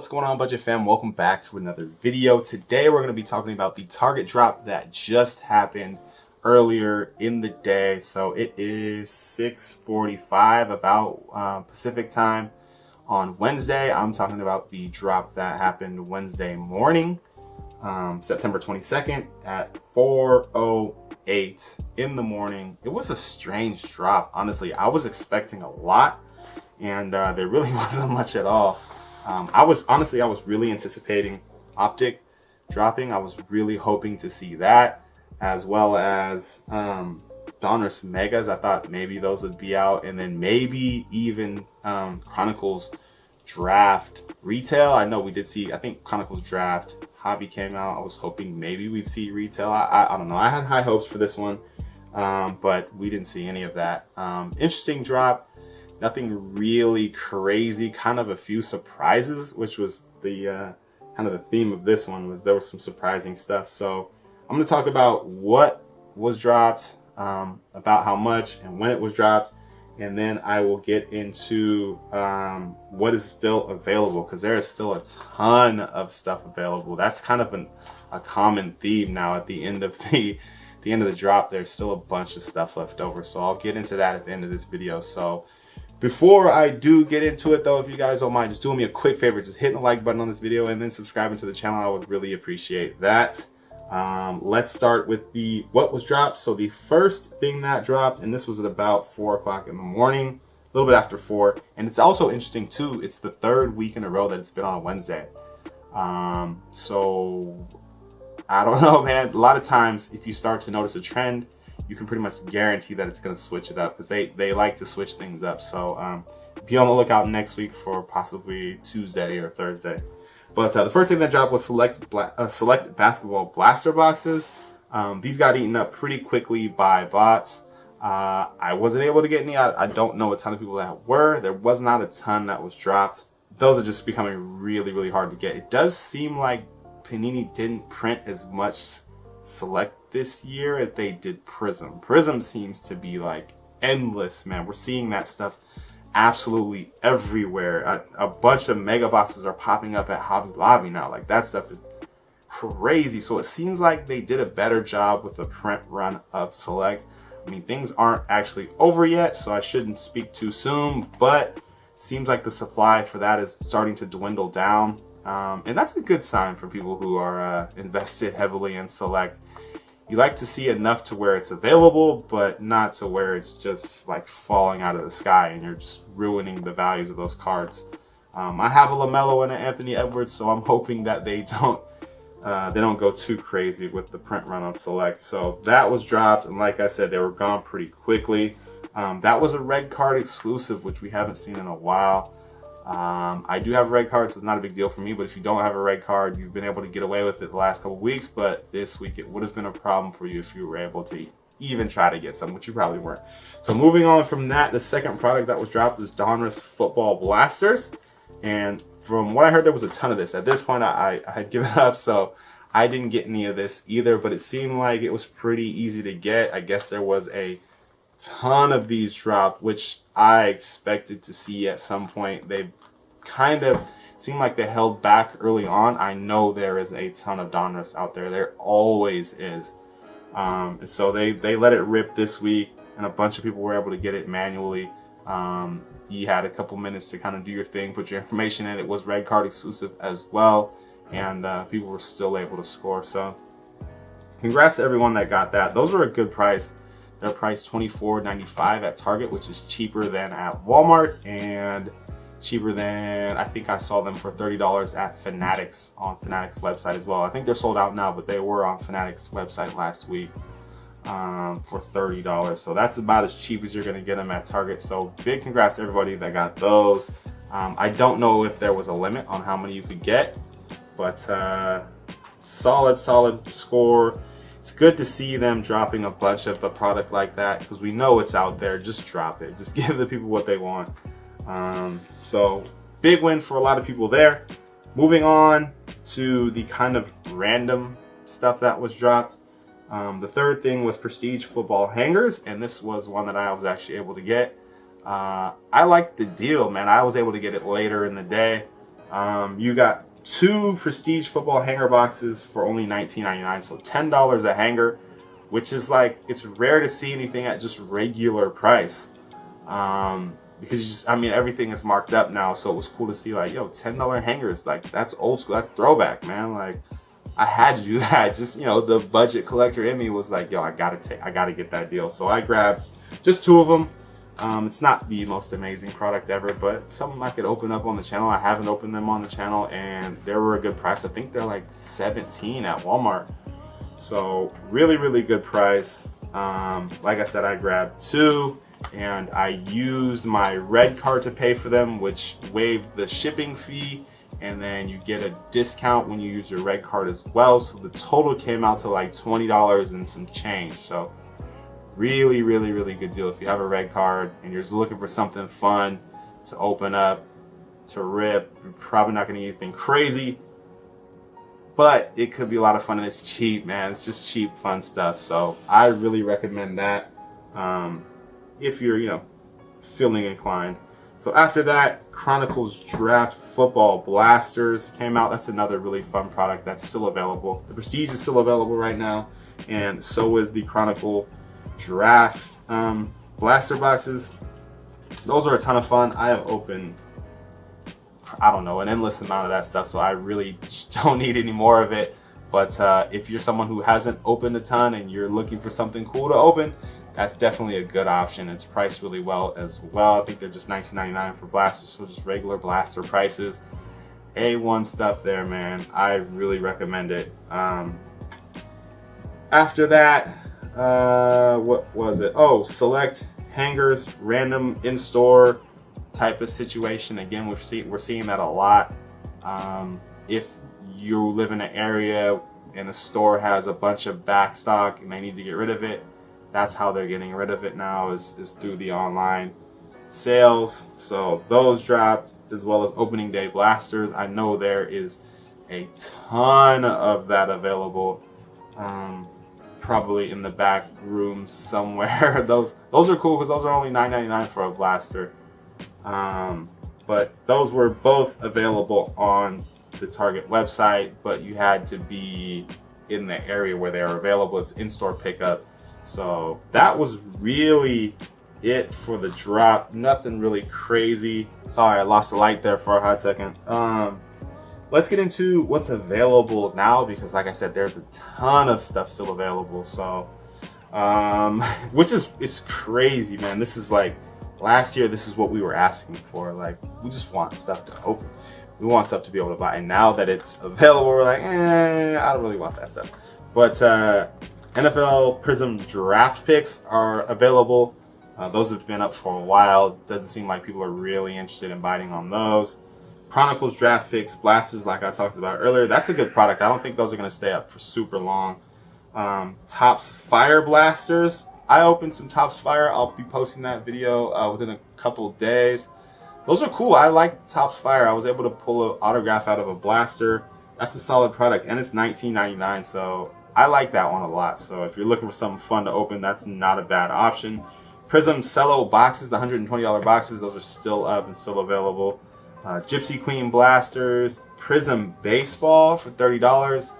What's going on, Budget Fam? Welcome back to another video. Today we're going to be talking about the Target drop that just happened earlier in the day. So it is 6:45 about Pacific time on Wednesday. I'm talking about the drop that happened Wednesday morning, September 22nd at 4:08 in the morning. It was a strange drop. Honestly, I was expecting a lot, and there really wasn't much at all. I was really anticipating Optic dropping. I was really hoping to see that, as well as Donruss Megas. I thought maybe those would be out, and then maybe even Chronicles Draft Retail. I know we did see, I think Chronicles Draft Hobby came out. I was hoping maybe we'd see retail. I don't know. I had high hopes for this one, but we didn't see any of that. Interesting drop. Nothing really crazy, kind of a few surprises, which was the kind of the theme of this one. Was there was some surprising stuff. So I'm going to talk about what was dropped, about how much and when it was dropped, and then I will get into what is still available, because there is still a ton of stuff available. That's kind of a common theme now. At the end of the drop, there's still a bunch of stuff left over. So I'll get into that at the end of this video. So before I do get into it though, if you guys don't mind, just doing me a quick favor, just hitting the like button on this video and then subscribing to the channel. I would really appreciate that. Let's start with what was dropped. So the first thing that dropped, and this was at about 4 o'clock in the morning, a little bit after 4. And it's also interesting too, it's the third week in a row that it's been on a Wednesday. So I don't know, man. A lot of times if you start to notice a trend, you can pretty much guarantee that it's going to switch it up, because they like to switch things up. So be on the lookout next week for possibly Tuesday or Thursday. But the first thing that dropped was select basketball blaster boxes. These got eaten up pretty quickly by bots. I wasn't able to get any. I don't know a ton of people that were. There was not a ton that was dropped. Those are just becoming really, really hard to get. It does seem like Panini didn't print as much select this year as they did Prism. Prism seems to be like endless, man. We're seeing that stuff absolutely everywhere. A bunch of mega boxes are popping up at Hobby Lobby now. Like, that stuff is crazy. So it seems like they did a better job with the print run of select. I mean, things aren't actually over yet, so I shouldn't speak too soon, but it seems like the supply for that is starting to dwindle down. And that's a good sign for people who are invested heavily in select. You like to see enough to where it's available, but not to where it's just like falling out of the sky and you're just ruining the values of those cards. I have a LaMelo and an Anthony Edwards, so I'm hoping that they don't go too crazy with the print run on select. So that was dropped, and like I said, they were gone pretty quickly. That was a red card exclusive, which we haven't seen in a while. I do have a red card, so it's not a big deal for me, but if you don't have a red card, you've been able to get away with it the last couple weeks, but this week it would have been a problem for you if you were able to even try to get some, which you probably weren't. So moving on from that, the second product that was dropped was Donruss Football Blasters, and from what I heard, there was a ton of this. At this point, I had given up, so I didn't get any of this either, but it seemed like it was pretty easy to get. I guess there was a ton of these dropped, which I expected to see at some point. They kind of seemed like they held back early on. I know there is a ton of Donruss out there. There always is. So they let it rip this week, and a bunch of people were able to get it manually. You had a couple minutes to kind of do your thing, put your information in. It was red card exclusive as well, and people were still able to score. So congrats to everyone that got that. Those were a good price. They're priced $24.95 at Target, which is cheaper than at Walmart and cheaper than, I think I saw them for $30 at Fanatics, on Fanatics website as well. I think they're sold out now, but they were on Fanatics website last week for $30. So that's about as cheap as you're going to get them at Target. So big congrats to everybody that got those. I don't know if there was a limit on how many you could get, but solid score. It's good to see them dropping a bunch of a product like that, because we know it's out there. Just drop it. Just give the people what they want. So big win for a lot of people there. Moving on to the kind of random stuff that was dropped. The third thing was Prestige Football Hangers, and this was one that I was actually able to get. I liked the deal, man. I was able to get it later in the day. You got 2 prestige football hanger boxes for only $19.99, so $10 a hanger, which is like, it's rare to see anything at just regular price. Because you just, I mean, everything is marked up now, so it was cool to see like, yo, $10 hangers, like that's old school, that's throwback, man. Like I had to do that. Just, you know, the budget collector in me was like, yo, I gotta get that deal. So I grabbed just 2 of them. It's not the most amazing product ever, but something I could open up on the channel. I haven't opened them on the channel, and they were a good price. I think they're like $17 at Walmart. So really, really good price. Like I said, I grabbed 2, and I used my red card to pay for them, which waived the shipping fee, and then you get a discount when you use your red card as well. So the total came out to like $20 and some change. So really, really, really good deal. If you have a red card and you're just looking for something fun to open up, to rip, you're probably not gonna get anything crazy, but it could be a lot of fun, and it's cheap, man. It's just cheap, fun stuff. So I really recommend that if you're, you know, feeling inclined. So after that, Chronicles Draft Football Blasters came out. That's another really fun product that's still available. The Prestige is still available right now, and so is the Chronicle Draft Blaster boxes. Those are a ton of fun. I have opened, I don't know, an endless amount of that stuff, so I really don't need any more of it. But if you're someone who hasn't opened a ton and you're looking for something cool to open, that's definitely a good option. It's priced really well as well. I think they're just $19.99 for blasters, so just regular blaster prices. A1 stuff there, man. I really recommend it. After that, what was it? Oh, select hangers, random in-store type of situation. Again, we're seeing that a lot. If you live in an area and a store has a bunch of back stock and they need to get rid of it, that's how they're getting rid of it now, is through the online sales. So those dropped, as well as opening day blasters. I know there is a ton of that available, probably in the back room somewhere. Those are cool because those are only $9.99 for a blaster. But those were both available on the Target website, but you had to be in the area where they are available. It's in-store pickup. So that was really it for the drop. Nothing really crazy. Sorry, I lost the light there for a hot second. Let's get into what's available now, because like I said, there's a ton of stuff still available. So it's crazy, man. This is like, last year, this is what we were asking for. Like, we just want stuff to open. We want stuff to be able to buy. And now that it's available, we're like, I don't really want that stuff. But NFL Prism draft picks are available. Those have been up for a while. Doesn't seem like people are really interested in biting on those. Chronicles draft picks, blasters, like I talked about earlier, that's a good product. I don't think those are going to stay up for super long. Topps Fire blasters. I opened some Topps Fire. I'll be posting that video within a couple days. Those are cool. I like Topps Fire. I was able to pull an autograph out of a blaster. That's a solid product, and it's $19.99, so I like that one a lot. So if you're looking for something fun to open, that's not a bad option. Prism Cello boxes, the $120 boxes, those are still up and still available. Gypsy Queen blasters, Prism Baseball for $30.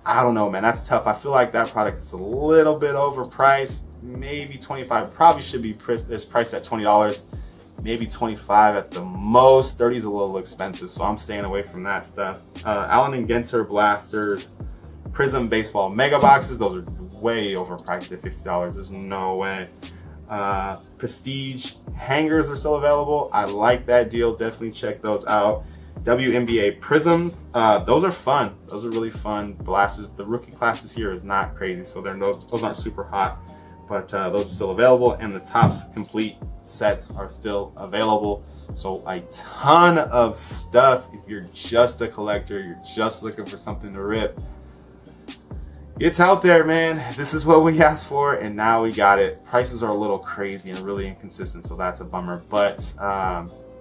I don't know, man, that's tough. I feel like that product is a little bit overpriced. Maybe $25. Probably should be priced at $20. Maybe $25 at the most. $30 is a little expensive, so I'm staying away from that stuff. Allen and Genter blasters, Prism Baseball mega boxes. Those are way overpriced at $50. There's no way. Prestige hangers are still available. I like that deal. Definitely check those out. WNBA Prisms. Those are fun. Those are really fun blasters. The rookie class this year is not crazy, so those aren't super hot, but those are still available. And the Topps Complete sets are still available. So a ton of stuff. If you're just a collector, you're just looking for something to rip, it's out there, man. This is what we asked for, and now we got it. Prices are a little crazy and really inconsistent, so that's a bummer. But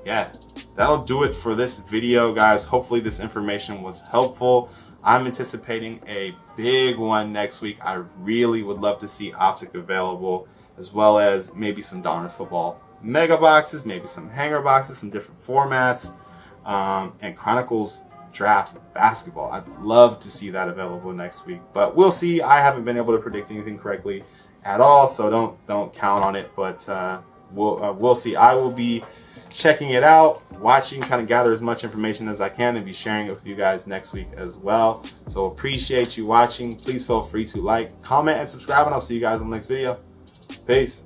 yeah, that'll do it for this video, guys. Hopefully this information was helpful. I'm anticipating a big one next week. I really would love to see Optic available, as well as maybe some Donruss Football mega boxes, maybe some hanger boxes, some different formats. and Chronicles Draft Basketball. I'd love to see that available next week, but we'll see. I haven't been able to predict anything correctly at all, so don't count on it. But we'll see. I will be checking it out, watching, trying to gather as much information as I can and be sharing it with you guys next week as well. So appreciate you watching. Please feel free to like, comment, and subscribe, and I'll see you guys in the next video. Peace.